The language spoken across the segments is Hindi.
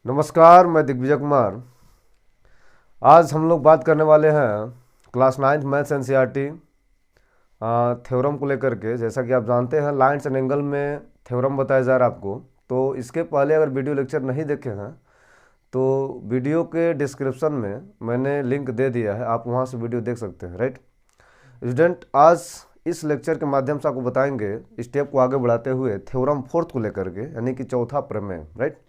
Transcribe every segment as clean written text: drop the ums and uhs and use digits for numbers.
नमस्कार, मैं दिग्विजय कुमार। आज हम लोग बात करने वाले हैं class 9th maths NCERT theorem को लेकर के। जैसा कि आप जानते हैं, लाइन्स एंड एंगल में थ्योरम बताया जा रहा है आपको। तो इसके पहले अगर वीडियो लेक्चर नहीं देखे हैं तो वीडियो के डिस्क्रिप्शन में मैंने लिंक दे दिया है, आप वहाँ से वीडियो देख सकते हैं। राइट स्टूडेंट, आज इस लेक्चर के माध्यम से आपको बताएंगे स्टेप को आगे बढ़ाते हुए थ्योरम फोर्थ को लेकर के, यानी कि चौथा प्रमेय। राइट,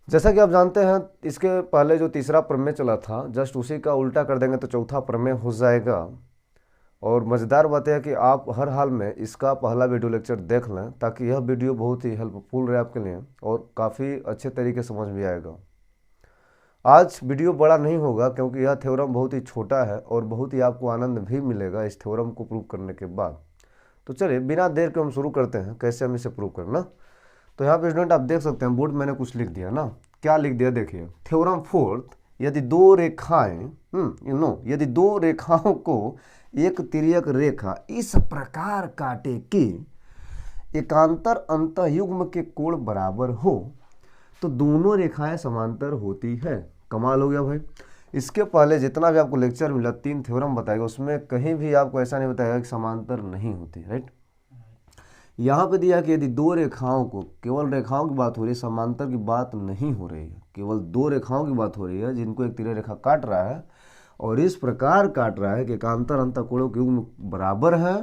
जैसा कि आप जानते हैं, इसके पहले जो तीसरा प्रमेय चला था, जस्ट उसी का उल्टा कर देंगे तो चौथा प्रमेय हो जाएगा। और मज़ेदार बात है कि आप हर हाल में इसका पहला वीडियो लेक्चर देख लें, ताकि यह वीडियो बहुत ही हेल्पफुल रहे आपके लिए और काफ़ी अच्छे तरीके से समझ भी आएगा। आज वीडियो बड़ा नहीं होगा क्योंकि यह थ्योरम बहुत ही छोटा है और बहुत ही आपको आनंद भी मिलेगा इस थ्योरम को प्रूव करने के बाद। तो चलिए बिना देर के हम शुरू करते हैं कैसे हम इसे प्रूव करना। तो यहाँ पे स्टूडेंट आप देख सकते हैं, बोर्ड मैंने कुछ लिख दिया ना। क्या लिख दिया देखिए, थ्योरम फोर्थ, यदि दो रेखाएं यदि दो रेखाओं को एक तिर्यक रेखा इस प्रकार काटे कि एकांतर अंतःयुग्म के कोण बराबर हो तो दोनों रेखाएं समांतर होती है। कमाल हो गया भाई। इसके पहले जितना भी आपको लेक्चर मिला, 3 थ्योरम बताएगा, उसमें कहीं भी आपको ऐसा नहीं बताएगा कि समांतर नहीं होती। राइट, यहाँ पे दिया कि यदि दो रेखाओं को, केवल रेखाओं की बात हो रही है, समांतर की बात नहीं हो रही है, केवल दो रेखाओं की बात हो रही है जिनको एक तिर्यक रेखा काट रहा है और इस प्रकार काट रहा है कि एकांतर अंतःकोणों के युग्म बराबर है,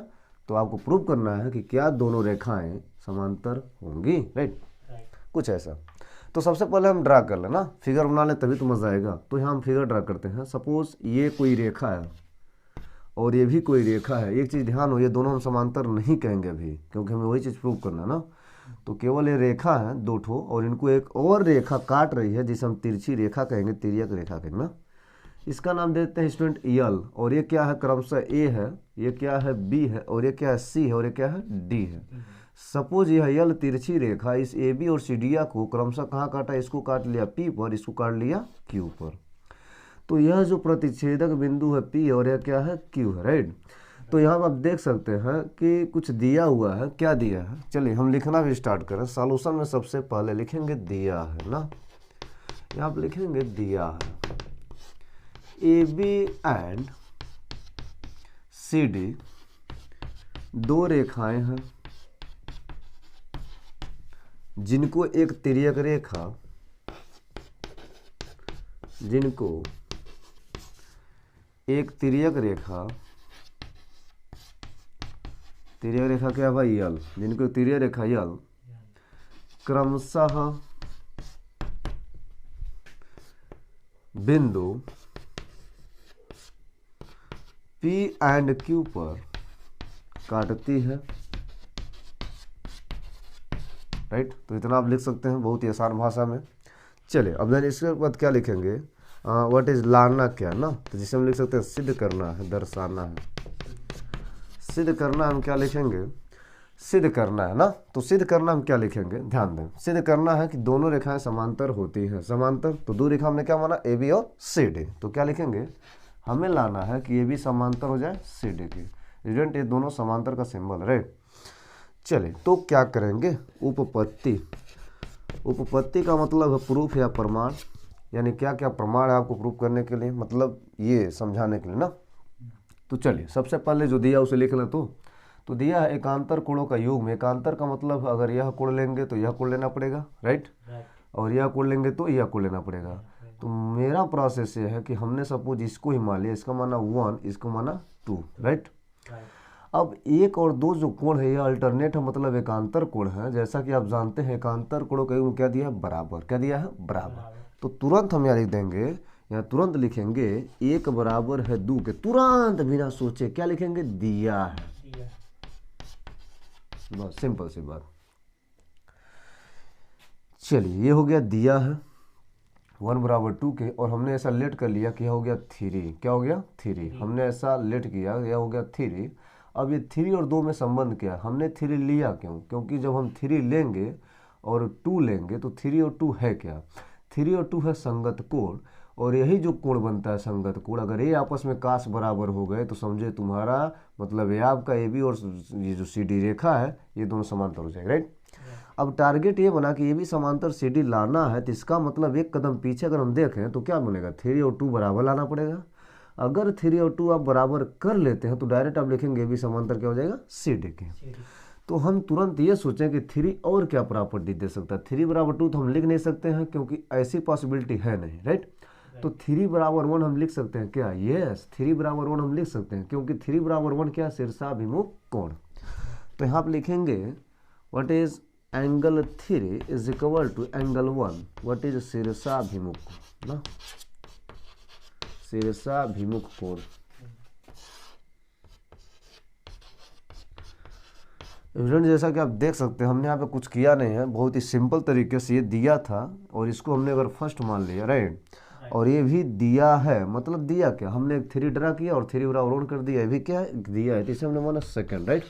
तो आपको प्रूव करना है कि क्या दोनों रेखाएं समांतर होंगी। राइट, कुछ ऐसा। तो सबसे पहले हम ड्रा कर लेना, फिगर बना ले तभी तो मजा आएगा। तो यहाँ हम फिगर ड्रा करते हैं। सपोज ये कोई रेखा है और ये भी कोई रेखा है। एक चीज़ ध्यान हो, ये दोनों हम समांतर नहीं कहेंगे अभी, क्योंकि हमें वही चीज़ प्रूव करना है ना। तो केवल ये रेखा है दो ठो, और इनको एक और रेखा काट रही है जिसे हम तिरछी रेखा कहेंगे, तिर्यक रेखा कहेंगे ना। इसका नाम देते हैं स्टूडेंट यल। और ये क्या है, क्रमशः ए है, ये क्या है बी है, और ये क्या है सी है, और ये क्या है डी है। सपोज यह यल तिरछी रेखा इस ए बी और सी डी को क्रमशः कहाँ काटा, इसको काट लिया पी पर, इसको काट लिया क्यू पर। तो यह जो प्रतिच्छेदक बिंदु है पी और यह क्या है क्यू है। राइट, तो यहाँ आप देख सकते हैं कि कुछ दिया हुआ है। क्या दिया है, चलिए हम लिखना भी स्टार्ट करें। सॉल्यूशन में सबसे पहले लिखेंगे दिया है ना, यहाँ आप लिखेंगे दिया है A B and C D दो रेखाएं हैं जिनको एक तिर्यक रेखा, तिर्यक रेखा क्या है भाई, यल, जिनको तिर्यक रेखा यल क्रमशः बिंदु P एंड Q पर काटती है। राइट, तो इतना आप लिख सकते हैं बहुत ही आसान भाषा में। चलिए अब देन इसके बाद क्या लिखेंगे, व्हाट इज लाना क्या ना, तो जिसे हम लिख सकते हैं सिद्ध करना है, दर्शाना है। सिद्ध करना हम क्या लिखेंगे, सिद्ध करना है ना। तो सिद्ध करना हम क्या लिखेंगे, ध्यान दें। सिद्ध करना है कि दोनों रेखाएं समांतर होती हैं। समांतर, तो दो रेखा हमने क्या माना, ए बी और सी डी। तो क्या लिखेंगे, हमें लाना है कि ये भी समांतर हो जाए सी डी की। स्टूडेंट ये दोनों समांतर का सिंबल है। राइट, चलिए तो क्या करेंगे, उपपत्ति। उपपत्ति का मतलब है प्रूफ या प्रमाण, यानी क्या क्या प्रमाण है आपको प्रूफ करने के लिए, मतलब ये समझाने के लिए ना। तो चलिए सबसे पहले जो दिया उसे लिख लें। तो दिया है एकांतर कोणों का योग में। एकांतर का मतलब अगर यह कोण लेंगे तो यह कोण लेना पड़ेगा। राइट, और यह कोण लेंगे तो यह कोण लेना पड़ेगा। तो मेरा प्रोसेस ये है कि हमने सपोज इसको ही मान लिया, इसका माना 1, इसको माना 2। राइट, अब एक और दो जो कोण है यह अल्टरनेट है, मतलब एकांतर कोण है। जैसा कि आप जानते हैं एकांतर कोणों का योग क्या दिया है, बराबर। क्या दिया है, बराबर। तो तुरंत हम यहाँ लिख देंगे, यहाँ तुरंत लिखेंगे 1 बराबर है 2 के, तुरंत बिना सोचे क्या लिखेंगे, दिया है। बस सिंपल सी बात। चलिए ये हो गया दिया है 1 बराबर 2 के, और हमने ऐसा लेट कर लिया कि यह हो गया 3। क्या हो गया, 3। हमने ऐसा लेट किया, यह हो गया 3। अब ये 3 और 2 में संबंध क्या है, हमने 3 लिया क्यों, क्योंकि जब हम 3 लेंगे और 2 लेंगे तो 3 और 2 है क्या, 3 और 2 है संगत कोण, और यही जो कोण बनता है संगत कोण, अगर ये आपस में काश बराबर हो गए तो समझे तुम्हारा मतलब ये आपका ए बी और ये जो सी डी रेखा है ये दोनों समांतर हो जाएगा। राइट, अब टारगेट ये बना कि ये भी समांतर सी डी लाना है, तो इसका मतलब एक कदम पीछे अगर हम देखें तो क्या बनेगा, 3 और 2 बराबर लाना पड़ेगा। अगर 3 और 2 आप बराबर कर लेते हैं तो डायरेक्ट आप लिखेंगे ये भी समांतर क्या हो जाएगा, सी डी के। तो हम तुरंत ये सोचें कि 3 और क्या प्रॉपर्टी दे सकता है। 3 बराबर 2 तो हम लिख नहीं सकते हैं क्योंकि ऐसी पॉसिबिलिटी है नहीं, राइट। तो 3 बराबर 1 हम लिख सकते हैं क्या, यस 3 बराबर 1 हम लिख सकते हैं क्योंकि 3 बराबर 1 क्या, शीर्षाभिमुख कोण। तो यहाँ आप लिखेंगे what is angle 3 is equal to angle 1, what is शीर्षाभिमुख ना, शीर्षाभिमुख कोण। स्टूडेंट जैसा कि आप देख सकते हैं हमने यहाँ पे कुछ किया नहीं है, बहुत ही सिंपल तरीके से ये दिया था और इसको हमने अगर फर्स्ट मान लिया, राइट, और ये भी दिया है, मतलब दिया क्या, हमने एक 3 ड्रा किया और 3 बराबर 1 कर दिया, ये भी क्या है, दिया है, तो इसे हमने माना सेकंड, राइट।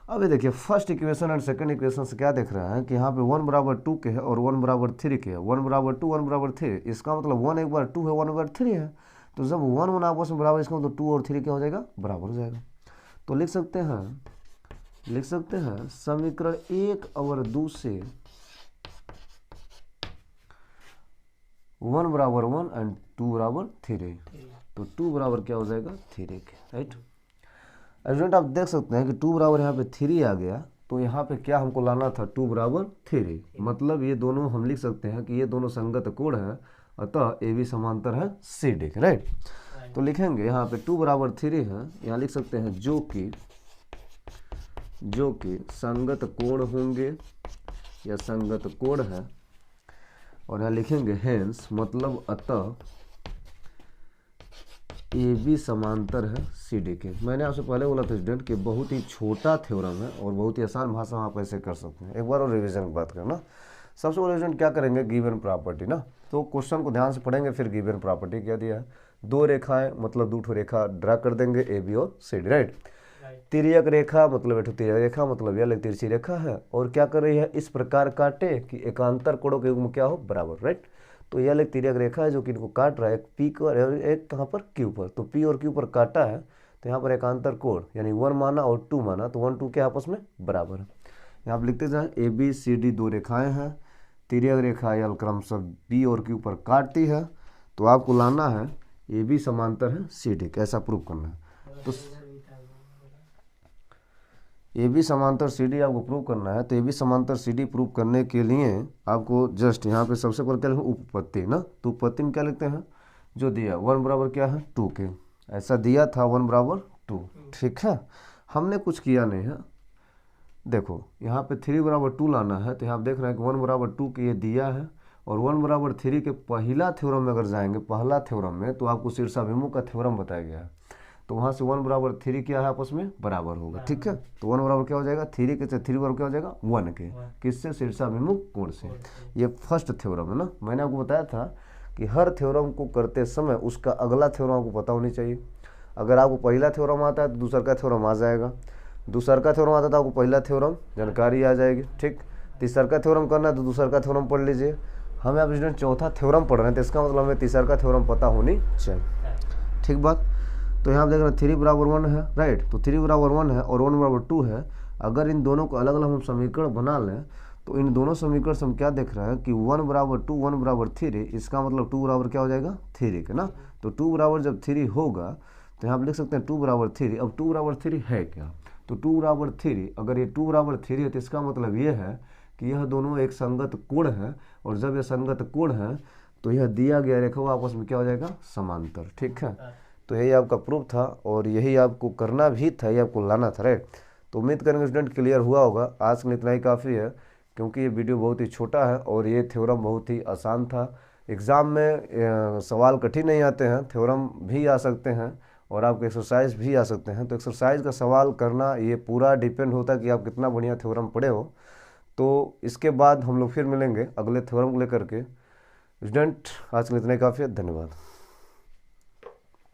अब ये देखिए फर्स्ट इक्वेशन और सेकंड इक्वेशन से क्या देख रहा है कि यहाँ पे 1 बराबर 2 के है और 1 बराबर 3 के है, 1 बराबर 2 1 बराबर 3, इसका मतलब 1 एक बार 2 है 1 एक बार 3 है, तो जब 1 1 आपस में बराबर, इसका मतलब 2 और 3 क्या हो जाएगा, बराबर हो जाएगा। तो लिख सकते हैं समीकरण 1 और 2 से 1 बराबर 1 एंड 2 बराबर 3, तो 2 बराबर क्या हो जाएगा, 3 के, राइट। स्टूडेंट आप देख सकते हैं कि 2 बराबर यहाँ पे 3 आ गया, तो यहाँ पे क्या हमको लाना था, 2 बराबर 3, मतलब ये दोनों हम लिख सकते हैं कि ये दोनों संगत कोण है, अतः ए भी समांतर है सी डी के, राइट। तो लिखेंगे यहाँ पे 2 बराबर 3 है, यहाँ लिख सकते हैं जो कि संगत कोण होंगे या संगत कोण है, और यहाँ लिखेंगे हेंस, मतलब अतः ए बी समांतर है सी डी के। मैंने आपसे पहले बोला था स्टूडेंट कि बहुत ही छोटा थ्योरम है और बहुत ही आसान भाषा में आप ऐसे कर सकते हैं। एक बार और रिवीजन की बात करना, सबसे पहले स्टूडेंट क्या करेंगे, गिवन प्रॉपर्टी ना, तो क्वेश्चन को ध्यान से पढ़ेंगे, फिर गिवन प्रॉपर्टी क्या दिया है, 2 रेखाएं मतलब 2 रेखा ड्रा कर देंगे, ए बी और सी डी, राइट। तिर्यक रेखा मतलब एक तिर्यक रेखा मतलब यह तिरछी रेखा है, और क्या कर रही है, इस प्रकार काटे कि एकांतर कोणों के युग्म क्या हो, बराबर, राइट। तो यह एक तिर्यक रेखा है जो कि इनको काट रहा है, एक पी पर और एक कहाँ पर, क्यू पर, तो पी और क्यू पर काटा है, तो यहाँ पर एकांतर कोण यानी 1 माना और 2 माना, तो 1 2 के आपस में बराबर है। यहाँ आप लिखते जाए ए बी सी डी 2 रेखाएं हैं, तिर्यक रेखा यल क्रमशः बी और क्यू पर काटती है, तो आपको लाना है ए बी समांतर है सी डी, कैसा प्रूव करना है, तो ए बी समांतर सी डी आपको प्रूव करना है। तो ए बी समांतर सी डी प्रूव करने के लिए आपको जस्ट यहाँ पे सबसे पहले क्या लिखें, उपपत्ति ना, तो उपपत्ति में क्या लिखते हैं, जो दिया 1 बराबर क्या है 2 के, ऐसा दिया था 1 बराबर 2, ठीक है। हमने कुछ किया नहीं है, देखो यहाँ पे 3 बराबर 2 लाना है, तो यहाँ आप देख रहे हैं कि 1 बराबर 2 के ये दिया है, और 1 बराबर 3 के पहला थ्योरम में अगर जाएंगे, पहला थ्योरम में, तो आपको शीर्षाभिमुख का थ्योरम बताया गया है, तो वहाँ से 1 बराबर 3 क्या है, आपस में बराबर होगा, ठीक है। तो 1 बराबर क्या हो जाएगा, 3 के, 3 बराबर क्या हो जाएगा 1 के, किससे, शीर्षाभिमुख कोण से। ये फर्स्ट थ्योरम है ना, मैंने आपको बताया था कि हर थ्योरम को करते समय उसका अगला थ्योरम आपको पता होनी चाहिए। अगर आपको पहला थ्योरम आता है तो दूसरा का थ्योरम आ जाएगा, दूसरा का थ्योरम आता है तो आपको पहला थ्योरम जानकारी आ जाएगी, ठीक। तीसरा का थ्योरम करना है तो दूसरा का थ्योरम पढ़ लीजिए। हमें आप स्टूडेंट चौथा थ्योरम पढ़ रहे हैं, तो इसका मतलब हमें तीसरा का थ्योरम पता होनी चाहिए, ठीक बात। तो यहाँ आप देख रहे हैं 3 बराबर 1 है, राइट, तो 3 बराबर 1 है और 1 बराबर 2 है। अगर इन दोनों को अलग अलग हम समीकरण बना लें, तो इन दोनों समीकरण से हम क्या देख रहे हैं कि 1 बराबर 2 1 बराबर 3, इसका मतलब 2 बराबर क्या हो जाएगा 3 के ना। तो 2 बराबर जब 3 होगा, तो यहाँ आप लिख सकते हैं 2 बराबर 3। अब 2 बराबर 3 है क्या, तो 2 बराबर 3, अगर ये 2 बराबर 3 है तो इसका मतलब ये है कि यह दोनों एक संगत कोण है, और जब यह संगत कोण है तो यह दिया गया रेखा आपस में क्या हो जाएगा, समांतर, ठीक है। तो यही आपका प्रूफ था और यही आपको करना भी था, यही आपको लाना था, राइट। तो उम्मीद करेंगे स्टूडेंट क्लियर हुआ होगा। आज के लिए इतना ही काफ़ी है, क्योंकि ये वीडियो बहुत ही छोटा है और ये थ्योरम बहुत ही आसान था। एग्ज़ाम में सवाल कठिन नहीं आते हैं, थ्योरम भी आ सकते हैं और आपके एक्सरसाइज भी आ सकते हैं। तो एक्सरसाइज का सवाल करना ये पूरा डिपेंड होता है कि आप कितना बढ़िया थ्योरम पढ़े हो। तो इसके बाद हम लोग फिर मिलेंगे अगले थ्योरम को लेकर के। स्टूडेंट आज के लिए इतना ही काफ़ी है, धन्यवाद।